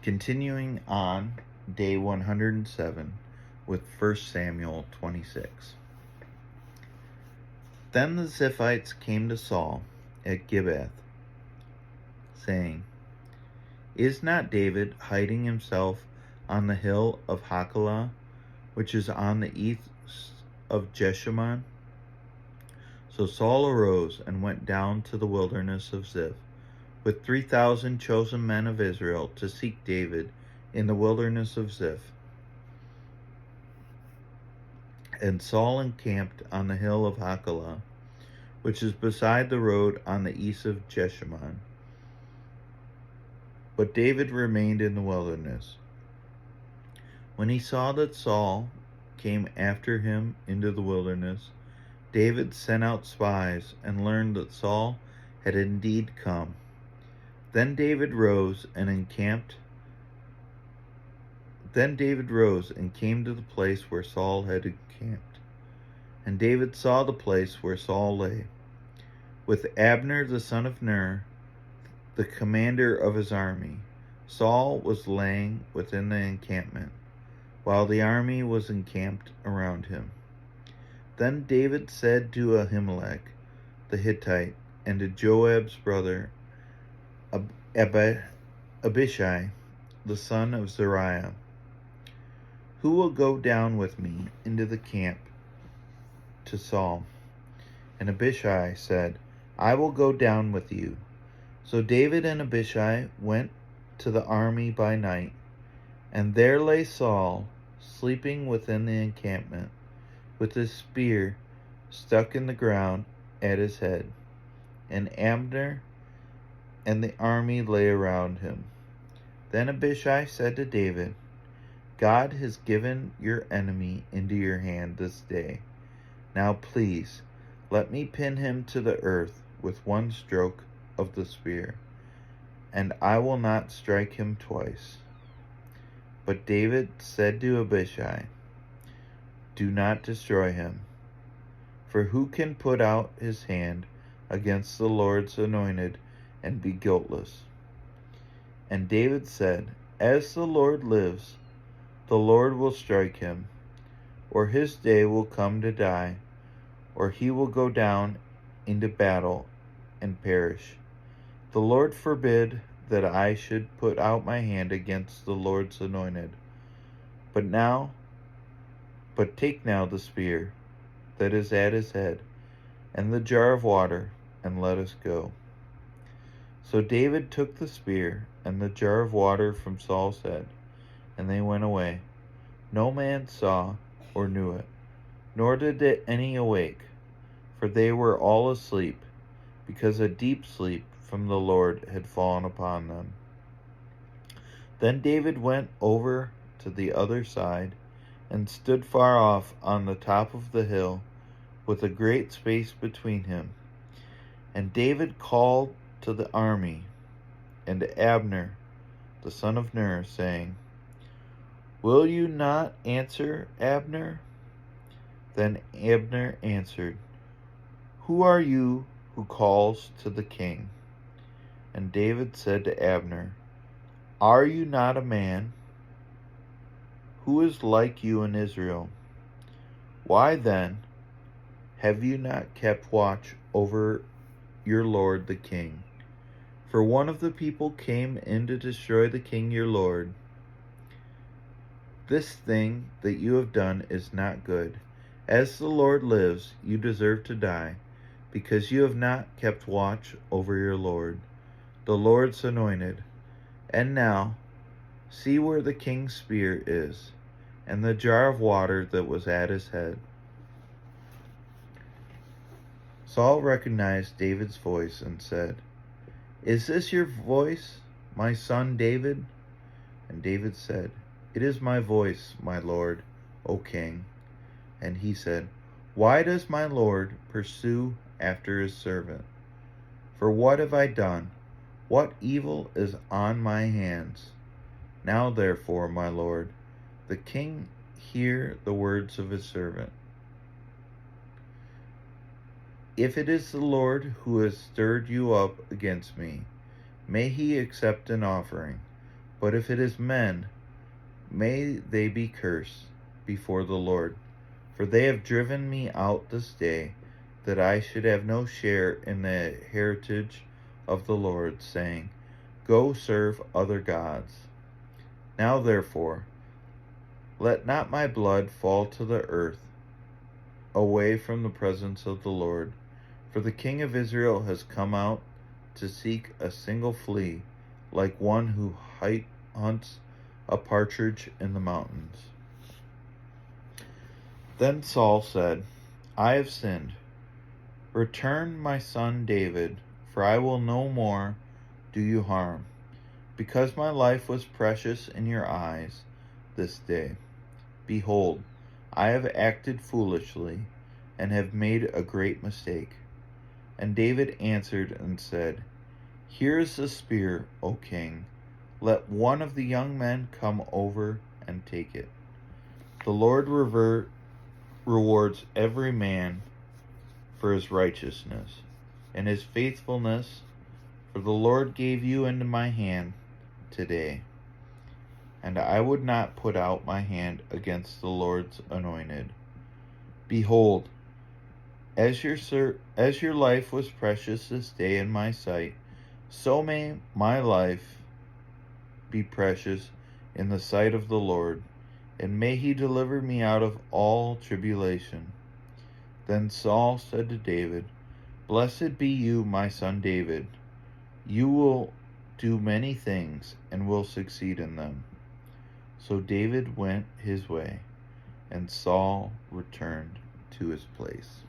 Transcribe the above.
Continuing on day 107 with 1 Samuel 26. Then the Ziphites came to Saul at Gibeath, saying, "Is not David hiding himself on the hill of Hachilah, which is on the east of Jeshimon?" So Saul arose and went down to the wilderness of Ziph, with 3,000 chosen men of Israel, to seek David in the wilderness of Ziph. And Saul encamped on the hill of Hachilah, which is beside the road on the east of Jeshimon. But David remained in the wilderness. When he saw that Saul came after him into the wilderness, David sent out spies and learned that Saul had indeed come. Then David rose and came to the place where Saul had encamped. And David saw the place where Saul lay, with Abner the son of Ner, the commander of his army. Saul was laying within the encampment, while the army was encamped around him. Then David said to Ahimelech the Hittite and to Joab's brother Abishai the son of Zeruiah, "Who will go down with me into the camp to Saul?" And Abishai said, "I will go down with you." So David and Abishai went to the army by night, and there lay Saul sleeping within the encampment, with his spear stuck in the ground at his head. And Abner and the army lay around him. Then Abishai said to David, "God has given your enemy into your hand this day. Now please, let me pin him to the earth with one stroke of the spear, and I will not strike him twice." But David said to Abishai, "Do not destroy him, for who can put out his hand against the Lord's anointed and be guiltless?" And David said, "As the Lord lives, the Lord will strike him, or his day will come to die, or he will go down into battle and perish. The Lord forbid that I should put out my hand against the Lord's anointed. But take now the spear that is at his head, and the jar of water, and let us go." So David took the spear and the jar of water from Saul's head, and they went away. No man saw or knew it, nor did any awake, for they were all asleep, because a deep sleep from the Lord had fallen upon them. Then David went over to the other side, and stood far off on the top of the hill, with a great space between him. And David called to the army and to Abner the son of Ner, saying, "Will you not answer, Abner?" Then Abner answered, "Who are you who calls to the king?" And David said to Abner, "Are you not a man? Who is like you in Israel? Why then have you not kept watch over your lord the king? For one of the people came in to destroy the king your lord. This thing that you have done is not good. As the Lord lives, you deserve to die, because you have not kept watch over your lord, the Lord's anointed. And now, see where the king's spear is, and the jar of water that was at his head." Saul recognized David's voice and said, "Is this your voice, my son David?" And David said, "It is my voice, my lord, O king." And he said, "Why does my lord pursue after his servant? For what have I done? What evil is on my hands? Now therefore, my lord, the king hear the words of his servant. If it is the Lord who has stirred you up against me, may he accept an offering. But if it is men, may they be cursed before the Lord, for they have driven me out this day, that I should have no share in the heritage of the Lord, saying, Go serve other gods. Now therefore, let not my blood fall to the earth, away from the presence of the Lord. For the king of Israel has come out to seek a single flea, like one who hunts a partridge in the mountains. Then Saul said, I have sinned. Return my son David, for I will no more do you harm, because my life was precious in your eyes this day. Behold, I have acted foolishly, and have made a great mistake. And David answered and said, Here is the spear, O king. Let one of the young men come over and take it. The Lord rewards every man for his righteousness and his faithfulness, for the Lord gave you into my hand today. And I would not put out my hand against the Lord's anointed. Behold, as your life was precious this day in my sight, so may my life be precious in the sight of the Lord, and may he deliver me out of all tribulation. Then Saul said to David, Blessed be you, my son David. You will do many things, and will succeed in them. So David went his way, and Saul returned to his place.